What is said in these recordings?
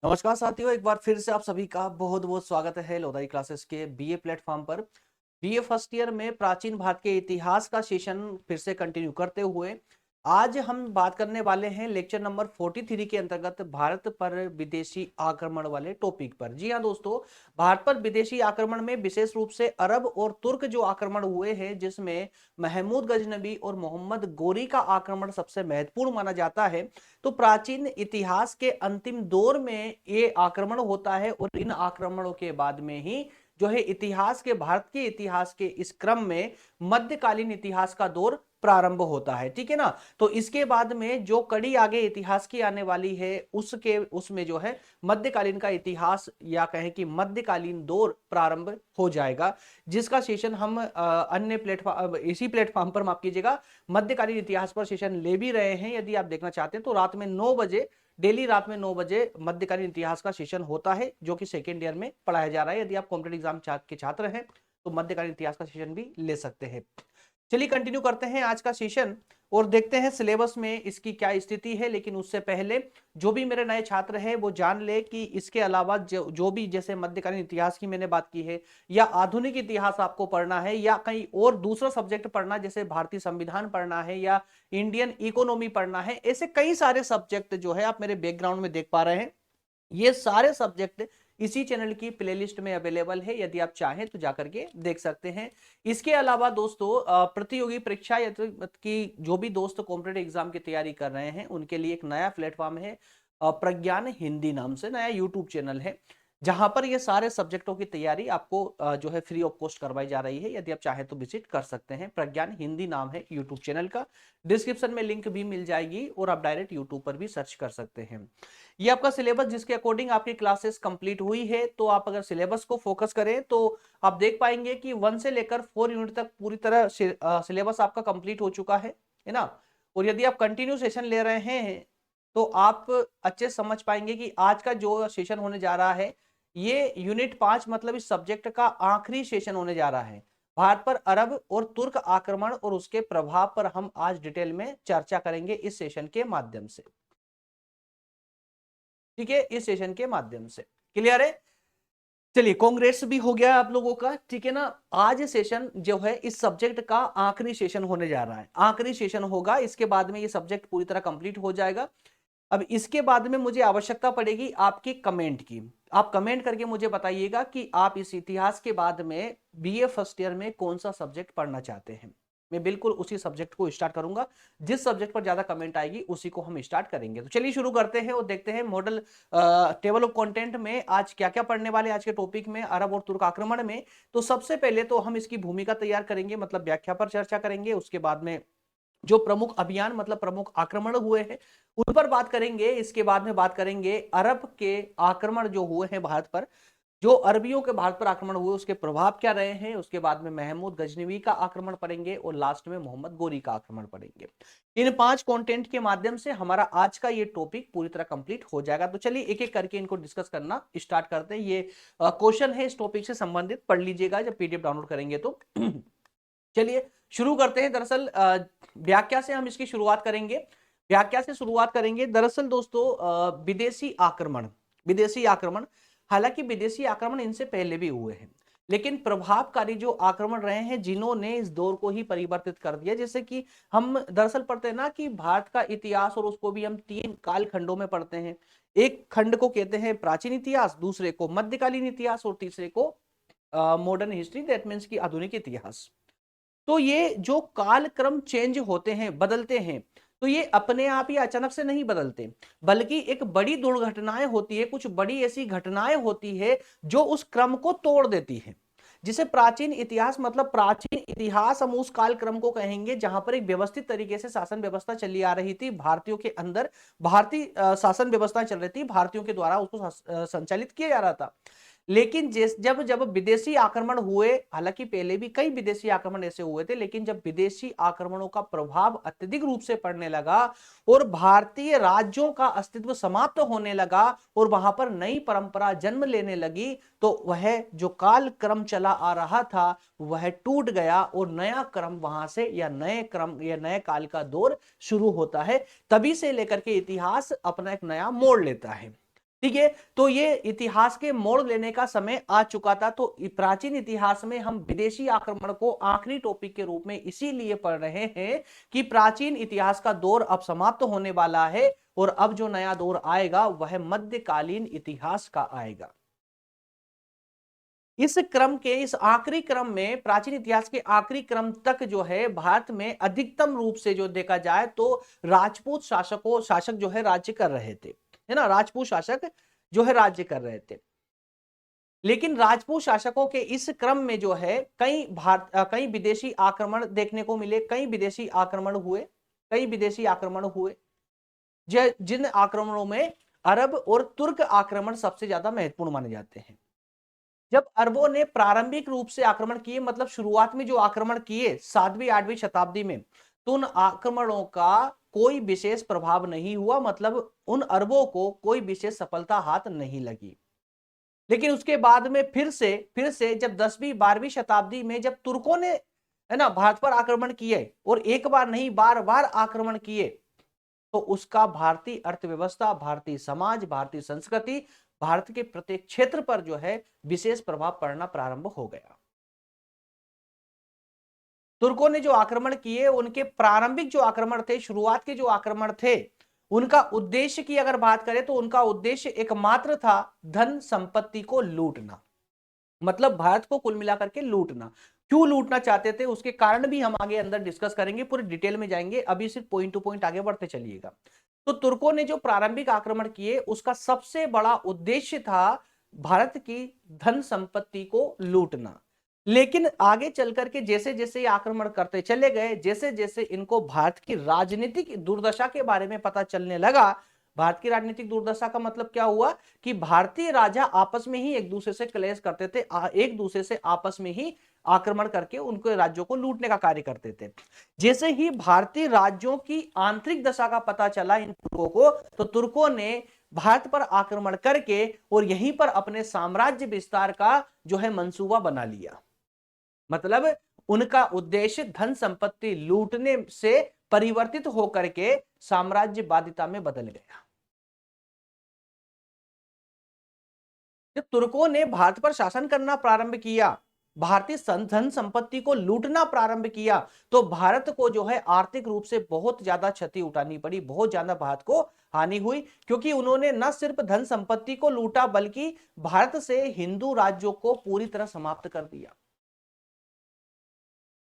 नमस्कार साथियों, एक बार फिर से आप सभी का बहुत बहुत स्वागत है लोधाई क्लासेस के बीए प्लेटफॉर्म पर। बीए फर्स्ट ईयर में प्राचीन भारत के इतिहास का सेशन फिर से कंटिन्यू करते हुए आज हम बात करने वाले हैं लेक्चर नंबर 43 के अंतर्गत भारत पर विदेशी आक्रमण वाले टॉपिक पर। जी हाँ दोस्तों, भारत पर विदेशी आक्रमण में विशेष रूप से अरब और तुर्क जो आक्रमण हुए हैं, जिसमें महमूद गजनबी और मोहम्मद गोरी का आक्रमण सबसे महत्वपूर्ण माना जाता है। तो प्राचीन इतिहास के अंतिम दौर में ये आक्रमण होता है और इन आक्रमणों के बाद में ही जो है इतिहास के भारत के इतिहास के इस क्रम में मध्यकालीन इतिहास का दौर प्रारंभ होता है। ठीक है ना। तो इसके बाद में जो कड़ी आगे इतिहास की आने वाली है उसमें जो है मध्यकालीन का इतिहास या कहें कि मध्यकालीन दौर प्रारंभ हो जाएगा, जिसका सेशन हम अन्य प्लेटफॉर्म इसी प्लेटफॉर्म पर माफ कीजिएगा मध्यकालीन इतिहास पर सेशन ले भी रहे हैं। यदि आप देखना चाहते हैं तो रात में 9 बजे डेली रात में 9 बजे मध्यकालीन इतिहास का सेशन होता है, जो कि सेकेंड ईयर में पढ़ाया जा रहा है। यदि आप कॉम्पिटेटिव एग्जाम के छात्र हैं तो मध्यकालीन इतिहास का सेशन भी ले सकते हैं। चलिए कंटिन्यू करते हैं आज का सेशन और देखते हैं सिलेबस में इसकी क्या स्थिति है। लेकिन उससे पहले जो भी मेरे नए छात्र हैं वो जान ले कि इसके अलावा जो भी जैसे मध्यकालीन इतिहास की मैंने बात की है या आधुनिक इतिहास आपको पढ़ना है या कहीं और दूसरा सब्जेक्ट पढ़ना, जैसे भारतीय संविधान पढ़ना है या इंडियन इकोनॉमी पढ़ना है, ऐसे कई सारे सब्जेक्ट जो है आप मेरे बैकग्राउंड में देख पा रहे हैं। ये सारे सब्जेक्ट इसी चैनल की प्लेलिस्ट में अवेलेबल है, यदि आप चाहें तो जाकर के देख सकते हैं। इसके अलावा दोस्तों प्रतियोगी परीक्षा की जो भी दोस्त कॉम्पिटेटिव एग्जाम की तैयारी कर रहे हैं उनके लिए एक नया प्लेटफॉर्म है, प्रज्ञान हिंदी नाम से नया यूट्यूब चैनल है, जहां पर ये सारे सब्जेक्टों की तैयारी आपको जो है फ्री ऑफ कॉस्ट करवाई जा रही है। यदि आप चाहें तो विजिट कर सकते हैं। प्रज्ञान हिंदी नाम है यूट्यूब चैनल का, डिस्क्रिप्शन में लिंक भी मिल जाएगी और आप डायरेक्ट यूट्यूब पर भी सर्च कर सकते हैं। ये आपका सिलेबस जिसके अकॉर्डिंग आपकी क्लासेस कंप्लीट हुई है, तो आप अगर सिलेबस को फोकस करें तो आप देख पाएंगे कि 1 से लेकर 4 यूनिट तक पूरी तरह सिलेबस आपका कंप्लीट हो चुका है ना। और यदि आप कंटिन्यू सेशन ले रहे हैं तो आप अच्छे से समझ पाएंगे कि आज का जो सेशन होने जा रहा है ये यूनिट 5 मतलब इस सब्जेक्ट का आखिरी सेशन होने जा रहा है। भारत पर अरब और तुर्क आक्रमण और उसके प्रभाव पर हम आज डिटेल में चर्चा करेंगे इस सेशन के माध्यम से। ठीक है, इस सेशन के माध्यम से क्लियर है। चलिए कांग्रेस भी हो गया आप लोगों का, ठीक है ना। आज सेशन जो है इस सब्जेक्ट का आखिरी सेशन होने जा रहा है, आखिरी सेशन होगा। इसके बाद में ये सब्जेक्ट पूरी तरह कंप्लीट हो जाएगा। अब इसके बाद में मुझे आवश्यकता पड़ेगी आपकी कमेंट की। आप कमेंट करके मुझे बताइएगा कि आप इस इतिहास के बाद में बीए फर्स्ट ईयर में कौन सा सब्जेक्ट पढ़ना चाहते हैं। मैं बिल्कुल उसी सब्जेक्ट को स्टार्ट करूंगा, जिस सब्जेक्ट पर ज्यादा कमेंट आएगी उसी को हम स्टार्ट करेंगे। तो चलिए शुरू करते हैं और देखते हैं मॉडल टेबल ऑफ कंटेंट में आज क्या क्या पढ़ने वाले आज के टॉपिक में अरब और तुर्क आक्रमण में। तो सबसे पहले तो हम इसकी भूमिका तैयार करेंगे, मतलब व्याख्या पर चर्चा करेंगे। उसके बाद में जो प्रमुख अभियान मतलब प्रमुख आक्रमण हुए हैं उन पर बात करेंगे। इसके बाद में बात करेंगे अरब के आक्रमण जो हुए हैं भारत पर, जो अरबियों के भारत पर आक्रमण हुए उसके प्रभाव क्या रहे हैं। उसके बाद में महमूद गजनवी का आक्रमण पढ़ेंगे और लास्ट में मोहम्मद गोरी का आक्रमण पढ़ेंगे। इन 5 कंटेंट के माध्यम से हमारा आज का ये टॉपिक पूरी तरह कंप्लीट हो जाएगा। तो चलिए एक एक करके इनको डिस्कस करना स्टार्ट करते हैं। ये क्वेश्चन है इस टॉपिक से संबंधित, पढ़ लीजिएगा जब पीडीएफ डाउनलोड करेंगे तो। चलिए शुरू करते हैं। दरअसल व्याख्या से हम इसकी शुरुआत करेंगे, व्याख्या से शुरुआत करेंगे। दरअसल दोस्तों विदेशी आक्रमण, विदेशी आक्रमण, हालांकि विदेशी आक्रमण इनसे पहले भी हुए हैं, लेकिन प्रभावकारी जो आक्रमण रहे हैं जिन्होंने इस दौर को ही परिवर्तित कर दिया। जैसे कि हम दरअसल पढ़ते हैं ना कि भारत का इतिहास और उसको भी हम 3 काल खंडों में पढ़ते हैं। एक खंड को कहते हैं प्राचीन इतिहास, दूसरे को मध्यकालीन इतिहास और तीसरे को मॉडर्न हिस्ट्री, दैट मीन्स की आधुनिक इतिहास। तो ये जो कालक्रम चेंज होते हैं, बदलते हैं, तो ये अपने आप ही अचानक से नहीं बदलते, बल्कि एक बड़ी दुर्घटनाएं होती है, कुछ बड़ी ऐसी घटनाएं होती है जो उस क्रम को तोड़ देती है। जिसे प्राचीन इतिहास मतलब प्राचीन इतिहास हम उस काल क्रम को कहेंगे जहां पर एक व्यवस्थित तरीके से शासन व्यवस्था चली आ रही थी भारतीयों के अंदर, भारतीय शासन व्यवस्था चल रही थी, भारतीयों के द्वारा उसको संचालित किया जा रहा था। लेकिन जब जब विदेशी आक्रमण हुए, हालांकि पहले भी कई विदेशी आक्रमण ऐसे हुए थे, लेकिन जब विदेशी आक्रमणों का प्रभाव अत्यधिक रूप से पड़ने लगा और भारतीय राज्यों का अस्तित्व समाप्त होने लगा और वहां पर नई परंपरा जन्म लेने लगी, तो वह जो काल क्रम चला आ रहा था वह टूट गया और नया क्रम वहां से या नए क्रम या नए काल का दौर शुरू होता है। तभी से लेकर के इतिहास अपना एक नया मोड़ लेता है। ठीक है, तो ये इतिहास के मोड़ लेने का समय आ चुका था। तो प्राचीन इतिहास में हम विदेशी आक्रमण को आखिरी टॉपिक के रूप में इसीलिए पढ़ रहे हैं कि प्राचीन इतिहास का दौर अब समाप्त होने वाला है और अब जो नया दौर आएगा वह मध्यकालीन इतिहास का आएगा। इस क्रम के, इस आखिरी क्रम में, प्राचीन इतिहास के आखिरी क्रम तक जो है भारत में अधिकतम रूप से जो देखा जाए तो राजपूत शासक जो है राज्य कर रहे थे, है ना, राजपूत शासक जो है राज्य कर रहे थे। लेकिन राजपूत शासकों के इस क्रम में जो है कई विदेशी आक्रमण देखने को मिले, कई विदेशी आक्रमण हुए, जिन आक्रमणों में अरब और तुर्क आक्रमण सबसे ज्यादा महत्वपूर्ण माने जाते हैं। जब अरबों ने प्रारंभिक रूप से आक्रमण किए, मतलब शुरुआत में जो आक्रमण किए 7वीं 8वीं शताब्दी में, तो उन आक्रमणों का कोई विशेष प्रभाव नहीं हुआ, मतलब उन अरबों को कोई विशेष सफलता हाथ नहीं लगी। लेकिन उसके बाद में फिर से जब 10वीं 12वीं शताब्दी में जब तुर्कों ने, है ना, भारत पर आक्रमण किए और एक बार नहीं बार बार आक्रमण किए, तो उसका भारतीय अर्थव्यवस्था, भारतीय समाज, भारतीय संस्कृति, भारत के प्रत्येक क्षेत्र पर जो है विशेष प्रभाव पड़ना प्रारंभ हो गया। तुर्कों ने जो आक्रमण किए, उनके प्रारंभिक जो आक्रमण थे, शुरुआत के जो आक्रमण थे, उनका उद्देश्य की अगर बात करें तो उनका उद्देश्य एकमात्र था धन संपत्ति को लूटना, मतलब भारत को कुल मिलाकर के लूटना। क्यों लूटना चाहते थे उसके कारण भी हम आगे अंदर डिस्कस करेंगे, पूरे डिटेल में जाएंगे, अभी सिर्फ पॉइंट टू पॉइंट आगे बढ़ते चलिएगा। तो तुर्कों ने जो प्रारंभिक आक्रमण किए उसका सबसे बड़ा उद्देश्य था भारत की धन संपत्ति को लूटना। लेकिन आगे चल करके जैसे जैसे ये आक्रमण करते चले गए, जैसे जैसे इनको भारत की राजनीतिक दुर्दशा के बारे में पता चलने लगा, भारत की राजनीतिक दुर्दशा का मतलब क्या हुआ कि भारतीय राजा आपस में ही एक दूसरे से क्लेश करते थे, एक दूसरे से आपस में ही आक्रमण करके उनके राज्यों को लूटने का कार्य करते थे। जैसे ही भारतीय राज्यों की आंतरिक दशा का पता चला इन तुर्कों को, तो तुर्कों ने भारत पर आक्रमण करके और यहीं पर अपने साम्राज्य विस्तार का जो है मंसूबा बना लिया। मतलब उनका उद्देश्य धन संपत्ति लूटने से परिवर्तित होकर के साम्राज्यवादिता में बदल गया। जब तुर्कों ने भारत पर शासन करना प्रारंभ किया, भारतीय धन संपत्ति को लूटना प्रारंभ किया, तो भारत को जो है आर्थिक रूप से बहुत ज्यादा क्षति उठानी पड़ी, बहुत ज्यादा भारत को हानि हुई, क्योंकि उन्होंने न सिर्फ धन संपत्ति को लूटा बल्कि भारत से हिंदू राज्यों को पूरी तरह समाप्त कर दिया।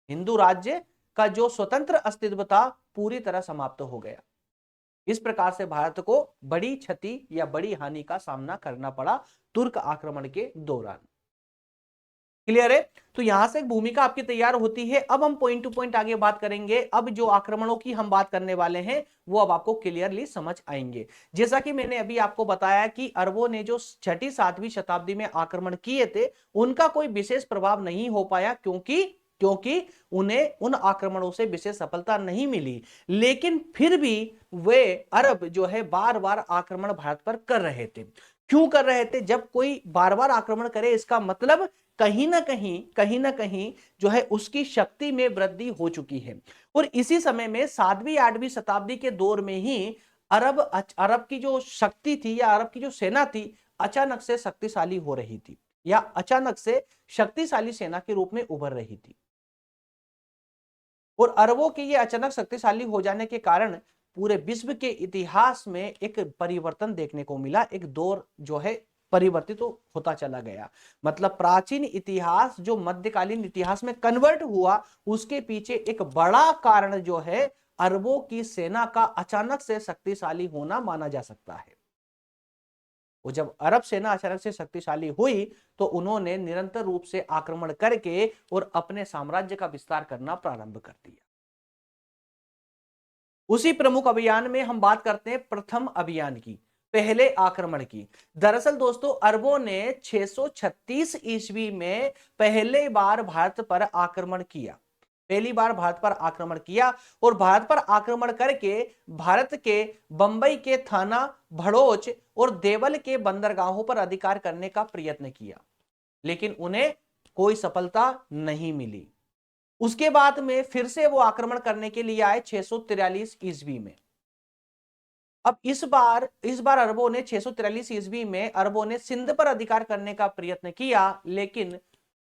हिंदू राज्य का जो स्वतंत्र अस्तित्व था पूरी तरह समाप्त हो गया। इस प्रकार से भारत को बड़ी क्षति या बड़ी हानि का सामना करना पड़ा तुर्क आक्रमण के दौरान। क्लियर है? तो यहां से भूमिका आपकी तैयार होती है। अब हम पॉइंट टू पॉइंट आगे बात करेंगे। अब जो आक्रमणों की हम बात करने वाले हैं वो अब आपको क्लियरली समझ आएंगे। जैसा कि मैंने अभी आपको बताया कि अरबों ने जो 6ठी 7वीं शताब्दी में आक्रमण किए थे उनका कोई विशेष प्रभाव नहीं हो पाया, क्योंकि उन्हें उन आक्रमणों से विशेष सफलता नहीं मिली। लेकिन फिर भी वे अरब जो है बार बार आक्रमण भारत पर कर रहे थे। क्यों कर रहे थे? जब कोई बार बार आक्रमण करे इसका मतलब कहीं ना कहीं जो है उसकी शक्ति में वृद्धि हो चुकी है। और इसी समय में 7वीं 8वीं शताब्दी के दौर में ही अरब की जो शक्ति थी या अरब की जो सेना थी अचानक से शक्तिशाली हो रही थी, या अचानक से शक्तिशाली सेना के रूप में उभर रही थी। और अरबों के ये अचानक शक्तिशाली हो जाने के कारण पूरे विश्व के इतिहास में एक परिवर्तन देखने को मिला, एक दौर जो है परिवर्तित तो होता चला गया। मतलब प्राचीन इतिहास जो मध्यकालीन इतिहास में कन्वर्ट हुआ, उसके पीछे एक बड़ा कारण जो है अरबों की सेना का अचानक से शक्तिशाली होना माना जा सकता है। वो जब अरब सेना अचानक से शक्तिशाली हुई तो उन्होंने निरंतर रूप से आक्रमण करके और अपने साम्राज्य का विस्तार करना प्रारंभ कर दिया। उसी प्रमुख अभियान में हम बात करते हैं प्रथम अभियान की, पहले आक्रमण की। दरअसल दोस्तों अरबों ने 636 ईस्वी में पहले बार भारत पर आक्रमण किया, पहली बार भारत पर आक्रमण किया और भारत पर आक्रमण करके भारत के बंबई के थाना भड़ोच और देवल के बंदरगाहों पर अधिकार करने का प्रयत्न किया, लेकिन उन्हें कोई सफलता नहीं मिली। उसके बाद में फिर से वो आक्रमण करने के लिए आए 643 ईस्वी में। अब इस बार अरबों ने 643 ईस्वी में अरबों ने सिंध पर अधिकार करने का प्रयत्न किया, लेकिन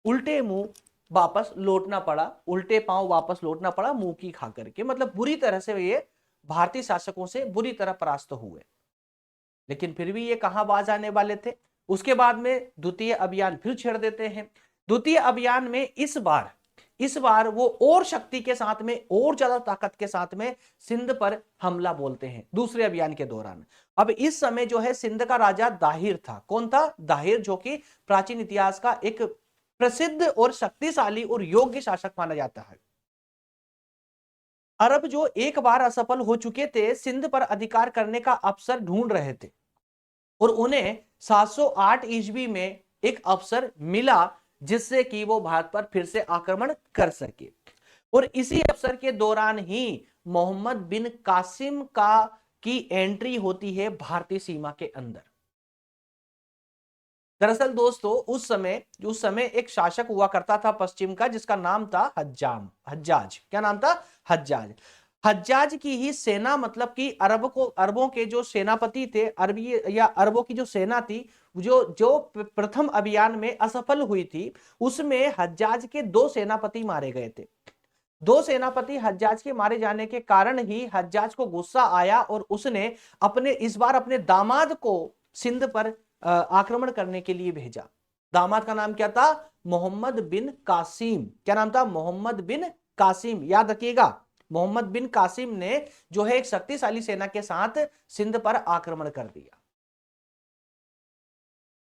उल्टे मुंह वापस लौटना पड़ा, उल्टे पांव वापस लौटना पड़ा मुंह की खा करके। मतलब बुरी तरह से ये भारतीय शासकों से बुरी तरह परास्त हुए। लेकिन फिर भी ये कहां बाज आने वाले थे। उसके बाद में द्वितीय अभियान फिर छेड़ देते हैं। द्वितीय अभियान में इस बार वो और शक्ति के साथ में, और ज्यादा ताकत के साथ में सिंध पर हमला बोलते हैं दूसरे अभियान के दौरान। अब इस समय जो है सिंध का राजा दाहिर था। कौन था? दाहिर, जो कि प्राचीन इतिहास का एक प्रसिद्ध और शक्तिशाली और योग्य शासक माना जाता है। अरब जो एक बार असफल हो चुके थे, सिंध पर अधिकार करने का अवसर ढूंढ रहे थे, और उन्हें 708 ईस्वी में एक अवसर मिला जिससे कि वो भारत पर फिर से आक्रमण कर सके। और इसी अवसर के दौरान ही मोहम्मद बिन कासिम की एंट्री होती है भारतीय सीमा के अंदर। दरअसल दोस्तों उस समय एक शासक हुआ करता था पश्चिम का, जिसका नाम था हज्जाज। क्या नाम था? हज्जाज। हज्जाज की ही सेना, मतलब कि अरबों के जो सेनापति थे, अरबी या अरबों की जो सेना थी, जो प्रथम अभियान में असफल हुई थी, उसमें हज्जाज के 2 सेनापति मारे गए थे। 2 सेनापति हज्जाज के मारे जाने के कारण ही हज्जाज को गुस्सा आया और उसने इस बार अपने दामाद को सिंध पर आक्रमण करने के लिए भेजा। दामाद का नाम क्या था? मोहम्मद बिन कासिम। क्या नाम था? मोहम्मद बिन कासिम। याद रखिएगा, मोहम्मद बिन कासिम ने जो है एक शक्तिशाली सेना के साथ सिंध पर आक्रमण कर दिया।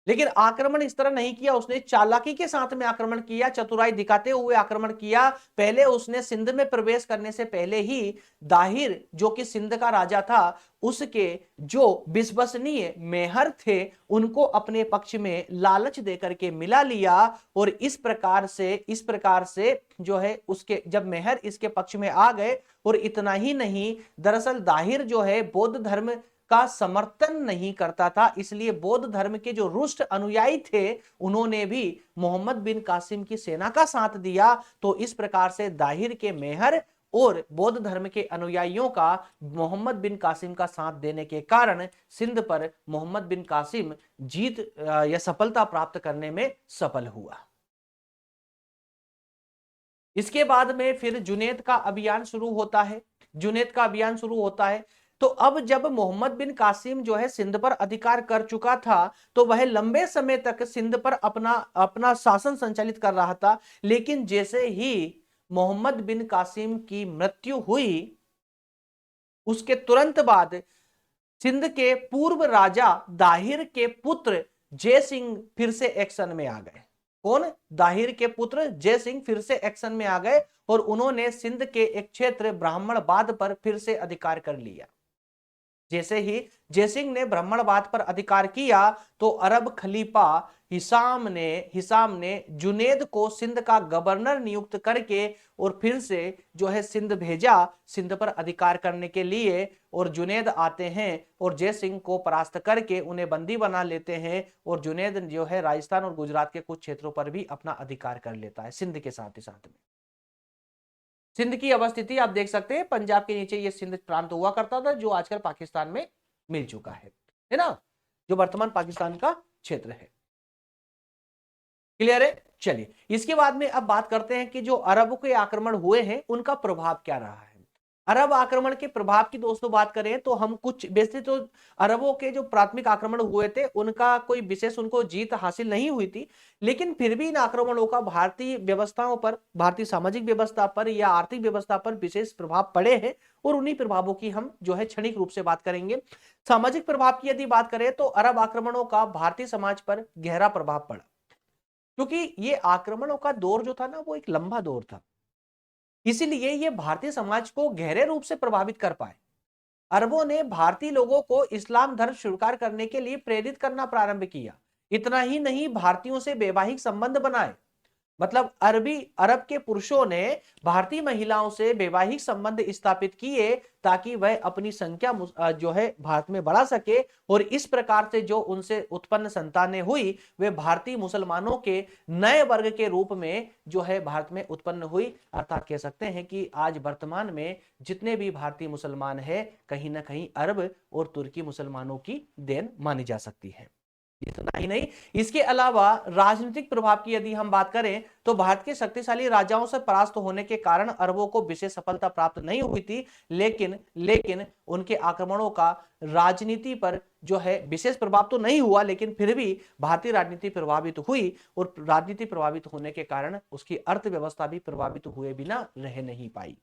लेकिन आक्रमण इस तरह नहीं किया, उसने चालाकी के साथ में आक्रमण किया, चतुराई दिखाते हुए आक्रमण किया। पहले उसने सिंध में प्रवेश करने से पहले ही दाहिर, जो कि सिंध का राजा था, उसके जो विश्वसनीय मेहर थे उनको अपने पक्ष में लालच देकर के मिला लिया। और इस प्रकार से जो है उसके जब मेहर इसके पक्ष में आ गए, और इतना ही नहीं, दरअसल दाहिर जो है बौद्ध धर्म का समर्थन नहीं करता था, इसलिए बौद्ध धर्म के जो रुष्ट अनुयायी थे उन्होंने भी मोहम्मद बिन कासिम की सेना का साथ दिया। तो इस प्रकार से दाहिर के मेहर और बौद्ध धर्म के अनुयायियों का मोहम्मद बिन कासिम का साथ देने के कारण सिंध पर मोहम्मद बिन कासिम जीत या सफलता प्राप्त करने में सफल हुआ। इसके बाद में फिर जुनैद का अभियान शुरू होता है। तो अब जब मोहम्मद बिन कासिम जो है सिंध पर अधिकार कर चुका था, तो वह लंबे समय तक सिंध पर अपना शासन संचालित कर रहा था। लेकिन जैसे ही मोहम्मद बिन कासिम की मृत्यु हुई, उसके तुरंत बाद सिंध के पूर्व राजा दाहिर के पुत्र जय सिंह फिर से एक्शन में आ गए। कौन? दाहिर के पुत्र जय सिंह फिर से एक्शन में आ गए और उन्होंने सिंध के एक क्षेत्र ब्राह्मणबाद पर फिर से अधिकार कर लिया। जैसे ही जयसिंह ने ब्राह्मणबाद पर अधिकार किया, तो अरब खलीफा हिसाम ने जुनैद को सिंध का गवर्नर नियुक्त करके और फिर से जो है सिंध भेजा, सिंध पर अधिकार करने के लिए। और जुनैद आते हैं और जयसिंह को परास्त करके उन्हें बंदी बना लेते हैं, और जुनैद जो है राजस्थान और गुजरात के कुछ क्षेत्रों पर भी अपना अधिकार कर लेता है सिंध के साथ ही साथ में। सिंध की अवस्थिति आप देख सकते हैं, पंजाब के नीचे ये सिंध प्रांत हुआ करता था, जो आजकल पाकिस्तान में मिल चुका है ना, जो वर्तमान पाकिस्तान का क्षेत्र है। क्लियर है? चलिए इसके बाद में अब बात करते हैं कि जो अरब के आक्रमण हुए हैं उनका प्रभाव क्या रहा है। अरब आक्रमण के प्रभाव की दोस्तों बात करें तो हम कुछ वैसे तो अरबों के जो प्राथमिक आक्रमण हुए थे उनका कोई विशेष उनको जीत हासिल नहीं हुई थी, लेकिन फिर भी इन आक्रमणों का भारतीय व्यवस्थाओं पर, भारतीय सामाजिक व्यवस्था पर या आर्थिक व्यवस्था पर विशेष प्रभाव पड़े हैं, और उन्हीं प्रभावों की हम जो है क्षणिक रूप से बात करेंगे। सामाजिक प्रभाव की यदि बात करें तो अरब आक्रमणों का भारतीय समाज पर गहरा प्रभाव पड़ा, क्योंकि ये आक्रमणों का दौर जो था ना वो एक लंबा दौर था, इसीलिए ये भारतीय समाज को गहरे रूप से प्रभावित कर पाए। अरबों ने भारतीय लोगों को इस्लाम धर्म स्वीकार करने के लिए प्रेरित करना प्रारंभ किया। इतना ही नहीं, भारतीयों से वैवाहिक संबंध बनाए। मतलब अरब के पुरुषों ने भारतीय महिलाओं से वैवाहिक संबंध स्थापित किए ताकि वह अपनी संख्या जो है भारत में बढ़ा सके, और इस प्रकार से जो उनसे उत्पन्न संतानें हुई वे भारतीय मुसलमानों के नए वर्ग के रूप में जो है भारत में उत्पन्न हुई। अर्थात कह सकते हैं कि आज वर्तमान में जितने भी भारतीय मुसलमान हैं कहीं ना कहीं अरब और तुर्की मुसलमानों की देन मानी जा सकती है। इतना ही नहीं, इसके अलावा राजनीतिक प्रभाव की यदि हम बात करें तो भारत के शक्तिशाली राजाओं से परास्त होने के कारण अरबों को विशेष सफलता प्राप्त नहीं हुई थी, लेकिन उनके आक्रमणों का राजनीति पर जो है विशेष प्रभाव तो नहीं हुआ, लेकिन फिर भी भारतीय राजनीति प्रभावित हुई, और राजनीति प्रभावित होने के कारण उसकी अर्थव्यवस्था भी प्रभावित हुए बिना रह नहीं पाई।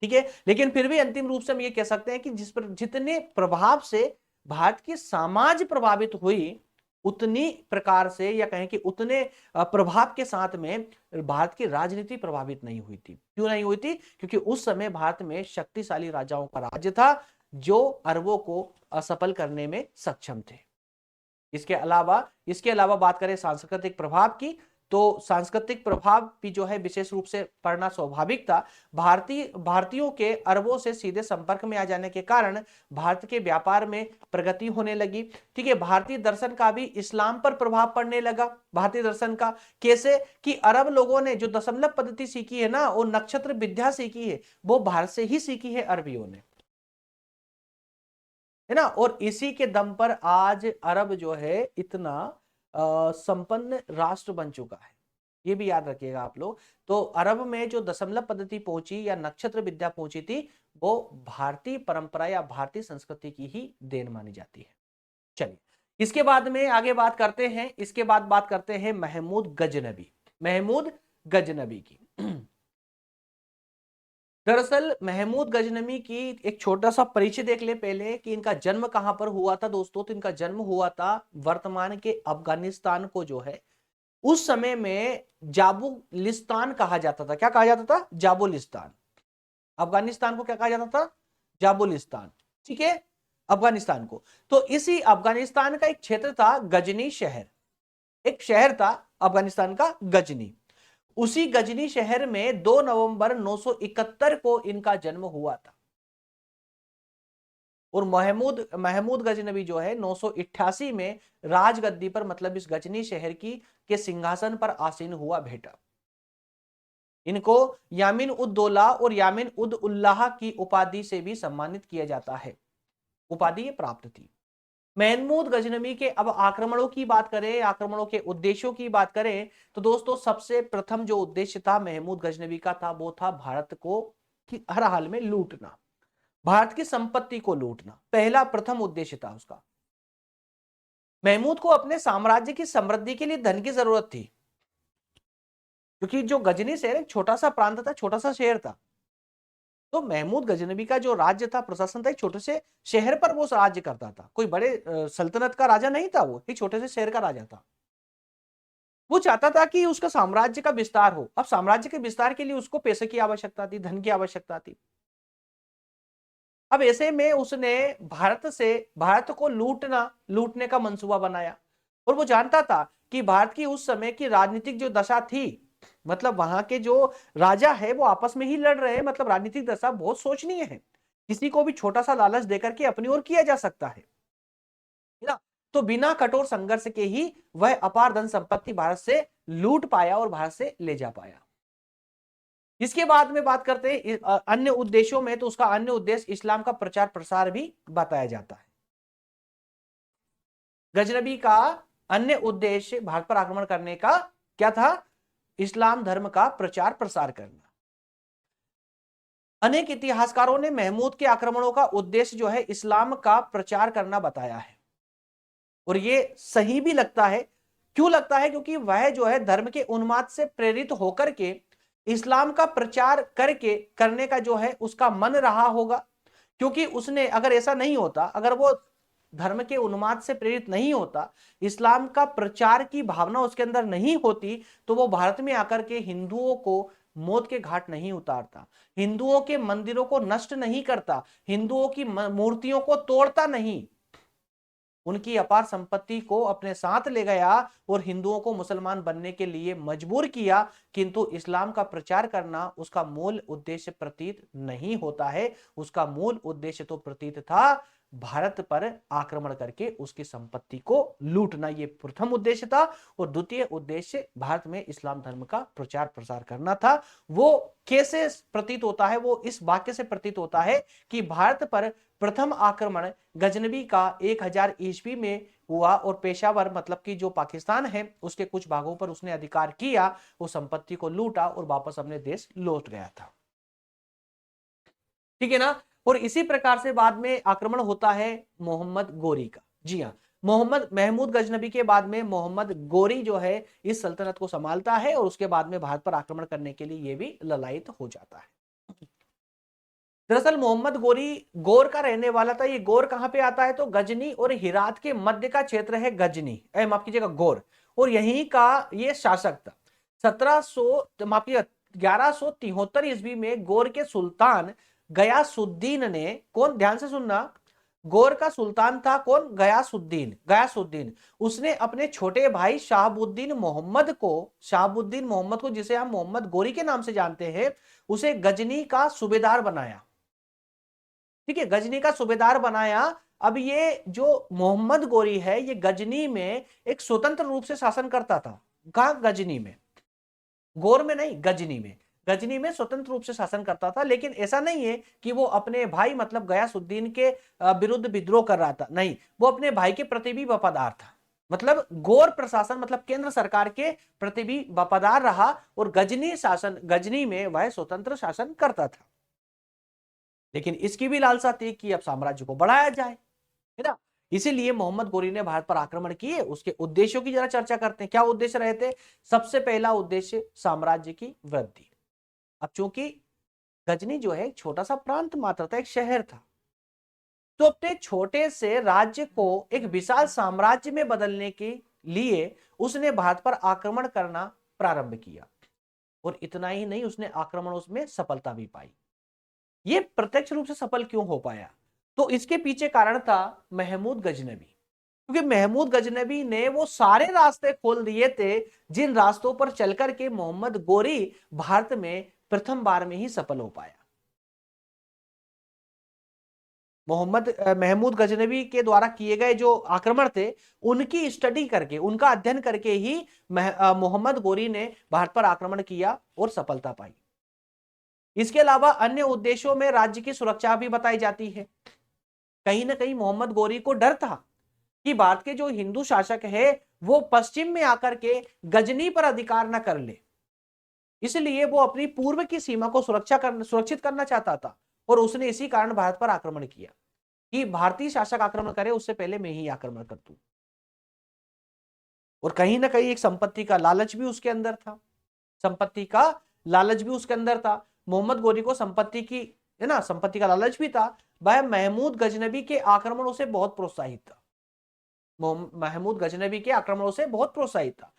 ठीक है, लेकिन फिर भी अंतिम रूप से हम ये कह सकते हैं कि जितने प्रभाव से भारत की समाज प्रभावित हुई उतनी प्रकार से, या कहें कि उतने प्रभाव के साथ में भारत की राजनीति प्रभावित नहीं हुई थी। क्यों नहीं हुई थी? क्योंकि उस समय भारत में शक्तिशाली राजाओं का राज्य था जो अरबों को असफल करने में सक्षम थे। इसके अलावा बात करें सांस्कृतिक प्रभाव की, तो सांस्कृतिक प्रभाव भी जो है विशेष रूप से पड़ना स्वाभाविक था। भारतीयों के अरबों से सीधे संपर्क में आ जाने के कारण भारत के व्यापार में प्रगति होने लगी। ठीक है, भारतीय दर्शन का भी इस्लाम पर प्रभाव पड़ने लगा। भारतीय दर्शन का कैसे कि अरब लोगों ने जो दशमलव पद्धति सीखी है ना, वो नक्षत्र विद्या सीखी है, वो भारत से ही सीखी है अरबियों ने, है ना। और इसी के दम पर आज अरब जो है इतना संपन्न राष्ट्र बन चुका है, ये भी याद रखिएगा आप लोग। तो अरब में जो दशमलव पद्धति पहुंची या नक्षत्र विद्या पहुंची थी वो भारतीय परंपरा या भारतीय संस्कृति की ही देन मानी जाती है। चलिए इसके बाद में आगे बात करते हैं, इसके बाद बात करते हैं महमूद गजनबी की। दरअसल महमूद गजनबी की एक छोटा सा परिचय देख ले पहले कि इनका जन्म कहां पर हुआ था दोस्तों। तो इनका जन्म हुआ था वर्तमान के अफगानिस्तान को जो है उस समय में जाबुलिस्तान कहा जाता था। क्या कहा जाता था? जाबुलिस्तान। अफगानिस्तान को क्या कहा जाता था? जाबुलिस्तान। ठीक है, अफगानिस्तान को। तो इसी अफगानिस्तान का एक क्षेत्र था गजनी शहर, एक शहर था अफगानिस्तान का गजनी। उसी गजनी शहर में 2 नवंबर 971 को इनका जन्म हुआ था। और महमूद गजनबी जो है 988 में राजगद्दी पर, मतलब इस गजनी शहर की के सिंहासन पर आसीन हुआ भेटा। इनको यामीन उद दौला और यामीन उद उल्लाह की उपाधि से भी सम्मानित किया जाता है, उपाधि प्राप्त थी। महमूद गजनबी के अब आक्रमणों की बात करें, आक्रमणों के उद्देश्यों की बात करें तो दोस्तों सबसे प्रथम जो उद्देश्य था महमूद गजनबी का था वो था भारत को हर हाल में लूटना, भारत की संपत्ति को लूटना, पहला प्रथम उद्देश्य था उसका। महमूद को अपने साम्राज्य की समृद्धि के लिए धन की जरूरत थी, क्योंकि जो गजनी शहर एक छोटा सा प्रांत था, छोटा सा शहर था। तो महमूद गजनबी का जो राज्य था, प्रशासन था, एक छोटे से शहर पर वो राज्य करता था। कोई बड़े सल्तनत का राजा नहीं था, वो एक छोटे से शहर का राजा था। वो चाहता था कि उसका साम्राज्य का विस्तार हो। अब साम्राज्य के विस्तार के लिए उसको पैसे की आवश्यकता थी, धन की आवश्यकता थी। अब ऐसे में उसने भारत को लूटने का मंसूबा बनाया। और वो जानता था कि भारत की उस समय की राजनीतिक जो दशा थी, मतलब वहां के जो राजा है वो आपस में ही लड़ रहे हैं, मतलब राजनीतिक दशा बहुत सोचनीय है। किसी को भी छोटा सा लालच देकर के अपनी ओर किया जा सकता है ना। तो बिना कठोर संघर्ष के ही वह अपार धन संपत्ति भारत से लूट पाया और भारत से ले जा पाया। इसके बाद में बात करते हैं अन्य उद्देश्यों में, तो उसका अन्य उद्देश्य इस्लाम का प्रचार प्रसार भी बताया जाता है। गजनबी का अन्य उद्देश्य भारत पर आक्रमण करने का क्या था? इस्लाम धर्म का प्रचार प्रसार करना। अनेक इतिहासकारों ने महमूद के आक्रमणों का उद्देश्य जो है इस्लाम का प्रचार करना बताया है, और ये सही भी लगता है। क्यों लगता है? क्योंकि वह जो है धर्म के उन्माद से प्रेरित होकर के इस्लाम का प्रचार करने का जो है उसका मन रहा होगा। क्योंकि उसने अगर ऐसा नहीं होता, अगर वो धर्म के उन्माद से प्रेरित नहीं होता, इस्लाम का प्रचार की भावना उसके अंदर नहीं होती, तो वो भारत में आकर के हिंदुओं को मौत के घाट नहीं उतारता, हिंदुओं के मंदिरों को नष्ट नहीं करता, हिंदुओं की मूर्तियों को तोड़ता नहीं। उनकी अपार संपत्ति को अपने साथ ले गया और हिंदुओं को मुसलमान बनने के लिए मजबूर किया, किंतु इस्लाम का प्रचार करना उसका मूल उद्देश्य प्रतीत नहीं होता है। उसका मूल उद्देश्य तो प्रतीत था भारत पर आक्रमण करके उसकी संपत्ति को लूटना, ये प्रथम उद्देश्य था। और द्वितीय उद्देश्य भारत में इस्लाम धर्म का प्रचार प्रसार करना था। वो कैसे प्रतीत होता है? वो इस वाक्य से प्रतीत होता है कि भारत पर प्रथम आक्रमण गजनबी का 1000 ईस्वी में हुआ और पेशावर मतलब कि जो पाकिस्तान है उसके कुछ भागों पर उसने अधिकार किया, वो संपत्ति को लूटा और वापस अपने देश लौट गया था। ठीक है ना। और इसी प्रकार से बाद में आक्रमण होता है मोहम्मद गोरी का। जी हाँ, मोहम्मद महमूद गजनबी के बाद में मोहम्मद गोरी जो है इस सल्तनत को संभालता है और उसके बाद में भारत पर आक्रमण करने के लिए ये भी ललायत हो जाता है। दरअसल मोहम्मद गोरी गौर का रहने वाला था। ये गौर कहां पे आता है? तो गजनी और हिरात के मध्य का क्षेत्र है गजनी, माफ कीजिएगा गौर, और यहीं का ये शासक था। 1700 माफ कीजिएगा 1173 ईस्वी में गौर के सुल्तान गयासुद्दीन ने, कौन, ध्यान से सुनना, गौर का सुल्तान था कौन? गयासुद्दीन। गयासुद्दीन उसने अपने छोटे भाई शहाबुद्दीन मोहम्मद को जिसे हम मोहम्मद गोरी के नाम से जानते हैं, उसे गजनी का सूबेदार बनाया। ठीक है, गजनी का सूबेदार बनाया। अब ये जो मोहम्मद गोरी है ये गजनी में एक स्वतंत्र रूप से शासन करता था। कहां? गजनी में, गौर में नहीं, गजनी में। गजनी में स्वतंत्र रूप से शासन करता था, लेकिन ऐसा नहीं है कि वो अपने भाई मतलब गयासुद्दीन के विरुद्ध विद्रोह कर रहा था, नहीं, वो अपने भाई के प्रति भी वफादार था। मतलब गौर प्रशासन मतलब केंद्र सरकार के प्रति भी वफादार रहा और गजनी में वह स्वतंत्र शासन करता था। लेकिन इसकी भी लालसा थी कि अब साम्राज्य को बढ़ाया जाए, है ना। इसीलिए मोहम्मद गोरी ने भारत पर आक्रमण किए। उसके उद्देश्यों की जरा चर्चा करते हैं। क्या उद्देश्य रहे थे? सबसे पहला उद्देश्य साम्राज्य की वृद्धि। अब चूंकि गजनी जो है एक छोटा सा प्रांत मात्र था, एक शहर था, तो अपने छोटे से राज्य को एक विशाल साम्राज्य में बदलने के लिए उसने भारत पर आक्रमण करना प्रारंभ किया। और इतना ही नहीं, उसने आक्रमण उसमें सफलता भी पाई। ये प्रत्यक्ष रूप से सफल क्यों हो पाया? तो इसके पीछे कारण था महमूद गजनबी। क्योंकि महमूद गजनबी ने वो सारे रास्ते खोल दिए थे जिन रास्तों पर चलकर के मोहम्मद गोरी भारत में प्रथम बार में ही सफल हो पाया। महमूद गजनबी के द्वारा किए गए जो आक्रमण थे उनकी स्टडी करके, उनका अध्ययन करके ही मोहम्मद गोरी ने भारत पर आक्रमण किया और सफलता पाई। इसके अलावा अन्य उद्देश्यों में राज्य की सुरक्षा भी बताई जाती है। कहीं ना कहीं मोहम्मद गोरी को डर था कि भारत के जो हिंदू शासक है वो पश्चिम में आकर के गजनी पर अधिकार न कर ले, इसलिए वो अपनी पूर्व की सीमा को सुरक्षित करना चाहता था। और उसने इसी कारण भारत पर आक्रमण किया कि भारतीय शासक आक्रमण करे उससे पहले मैं ही आक्रमण कर दूं। और कहीं ना कहीं एक संपत्ति का लालच भी उसके अंदर था। संपत्ति का लालच भी उसके अंदर था। मोहम्मद गोरी को संपत्ति की, है ना, संपत्ति का लालच भी था। वह महमूद गजनबी के आक्रमणों से बहुत प्रोत्साहित था। महमूद गजनबी के आक्रमणों से बहुत प्रोत्साहित था।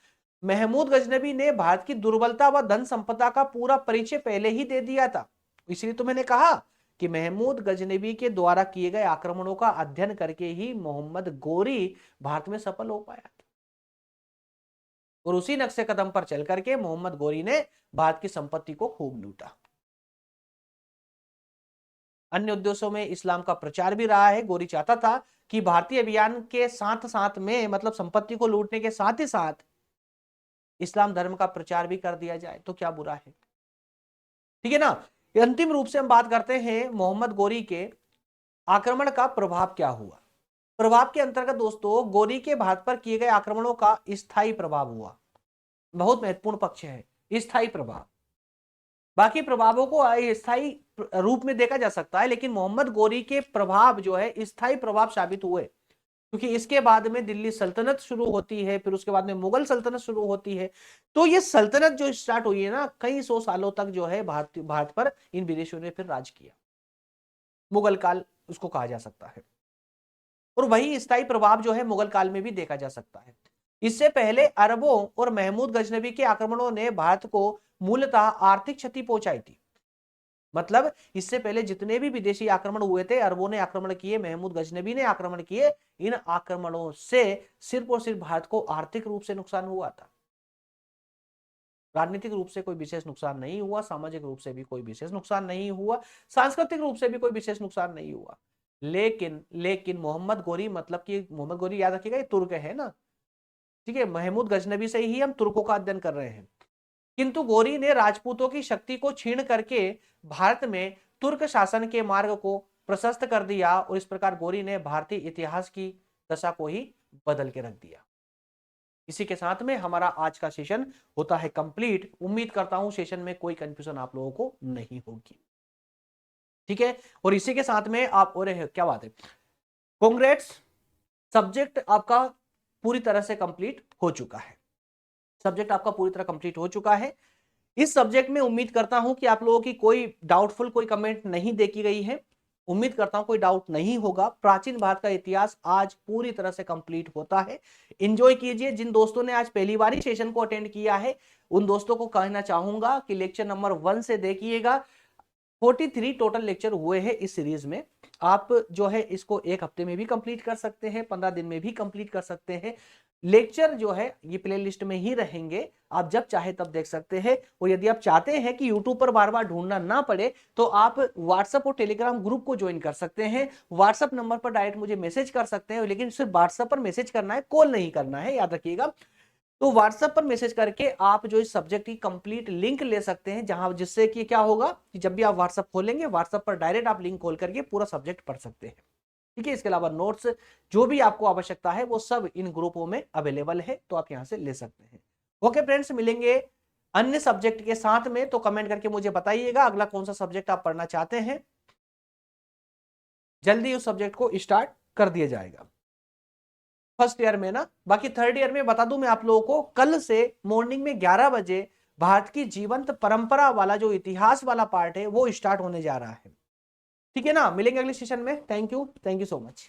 महमूद गजनबी ने भारत की दुर्बलता व धन संपदा का पूरा परिचय पहले ही दे दिया था। इसलिए तो मैंने कहा कि महमूद गजनबी के द्वारा किए गए आक्रमणों का अध्ययन करके ही मोहम्मद गोरी भारत में सफल हो पाया था। और उसी नक्शे कदम पर चल करके मोहम्मद गोरी ने भारत की संपत्ति को खूब लूटा। अन्य उद्देश्यों में इस्लाम का प्रचार भी रहा है। गोरी चाहता था कि भारतीय अभियान के साथ साथ में, मतलब संपत्ति को लूटने के साथ ही साथ इस्लाम धर्म का प्रचार भी कर दिया जाए, तो क्या बुरा है। ठीक है ना। अंतिम रूप से हम बात करते हैं मोहम्मद गोरी के आक्रमण का प्रभाव क्या हुआ। प्रभाव के अंतर्गत दोस्तों गोरी के भारत पर किए गए आक्रमणों का स्थायी प्रभाव हुआ। बहुत महत्वपूर्ण पक्ष है स्थायी प्रभाव। बाकी प्रभावों को स्थायी रूप में देखा जा सकता है, लेकिन मोहम्मद गोरी के प्रभाव जो है स्थायी प्रभाव साबित हुए। क्योंकि इसके बाद में दिल्ली सल्तनत शुरू होती है, फिर उसके बाद में मुगल सल्तनत शुरू होती है। तो ये सल्तनत जो स्टार्ट हुई है ना, कई सौ सालों तक जो है भारत पर इन विदेशियों ने फिर राज किया। मुगल काल उसको कहा जा सकता है। और वही स्थायी प्रभाव जो है मुगल काल में भी देखा जा सकता है। इससे पहले अरबों और महमूद गजनबी के आक्रमणों ने भारत को मूलतः आर्थिक क्षति पहुंचाई थी। मतलब इससे पहले जितने भी विदेशी आक्रमण हुए थे, अरबों ने आक्रमण किए, महमूद गजनबी ने आक्रमण किए, इन आक्रमणों से सिर्फ और सिर्फ भारत को आर्थिक रूप से नुकसान हुआ था। राजनीतिक रूप से कोई विशेष नुकसान नहीं हुआ, सामाजिक रूप से भी कोई विशेष नुकसान नहीं हुआ, सांस्कृतिक रूप से भी कोई विशेष नुकसान नहीं हुआ। लेकिन लेकिन मोहम्मद गोरी, मतलब कि मोहम्मद गोरी याद रखिएगा, ये तुर्क है ना, ठीक है, महमूद गजनबी से ही हम तुर्कों का अध्ययन कर रहे हैं। किंतु गोरी ने राजपूतों की शक्ति को छीन करके भारत में तुर्क शासन के मार्ग को प्रशस्त कर दिया, और इस प्रकार गोरी ने भारतीय इतिहास की दशा को ही बदल के रख दिया। इसी के साथ में हमारा आज का सेशन होता है कंप्लीट। उम्मीद करता हूं सेशन में कोई कंफ्यूजन आप लोगों को नहीं होगी, ठीक है। और इसी के साथ में आप, और क्या बात है, कांग्रेट्स, सब्जेक्ट आपका पूरी तरह से कंप्लीट हो चुका है। सब्जेक्ट आपका पूरी तरह कंप्लीट हो चुका है। इस सब्जेक्ट में उम्मीद करता हूं कि आप लोगों की कोई डाउटफुल कोई कमेंट नहीं देखी गई है। उम्मीद करता हूं कोई डाउट नहीं होगा। प्राचीन भारत का इतिहास आज पूरी तरह से कंप्लीट होता है। एंजॉय कीजिए। जिन दोस्तों ने आज पहली बार ही सेशन को अटेंड किया है, उन दोस्तों को कहना चाहूंगा कि लेक्चर नंबर 1 से देखिएगा। 43 टोटल लेक्चर हुए हैं इस सीरीज में। आप जो है इसको एक हफ्ते में भी कंप्लीट कर सकते हैं, 15 दिन में भी कंप्लीट कर सकते हैं। लेक्चर जो है ये प्लेलिस्ट में ही रहेंगे, आप जब चाहे तब देख सकते हैं। और यदि आप चाहते हैं कि यूट्यूब पर बार बार ढूंढना ना पड़े, तो आप व्हाट्सएप और टेलीग्राम ग्रुप को ज्वाइन कर सकते हैं। व्हाट्सएप नंबर पर डायरेक्ट मुझे मैसेज कर सकते हैं, लेकिन सिर्फ व्हाट्सएप पर मैसेज करना है, कॉल नहीं करना है, याद रखिएगा। तो व्हाट्सएप पर मैसेज करके आप जो इस सब्जेक्ट की कंप्लीट लिंक ले सकते हैं, जहां जिससे कि क्या होगा कि जब भी आप व्हाट्सएप खोलेंगे, व्हाट्सएप पर डायरेक्ट आप लिंक खोल करके पूरा सब्जेक्ट पढ़ सकते हैं, ठीक है। इसके अलावा नोट्स जो भी आपको आवश्यकता है वो सब इन ग्रुपों में अवेलेबल है, तो आप यहां से ले सकते हैं। ओके फ्रेंड्स, मिलेंगे अन्य सब्जेक्ट के साथ में, तो कमेंट करके मुझे बताइएगा अगला कौन सा सब्जेक्ट आप पढ़ना चाहते हैं। जल्दी उस सब्जेक्ट को स्टार्ट कर दिया जाएगा फर्स्ट ईयर में ना। बाकी थर्ड ईयर में बता दूं मैं आप लोगों को, कल से मॉर्निंग में 11 बजे भारत की जीवंत परंपरा वाला जो इतिहास वाला पार्ट है वो स्टार्ट होने जा रहा है, ठीक है ना। मिलेंगे अगले सेशन में। Thank you so much.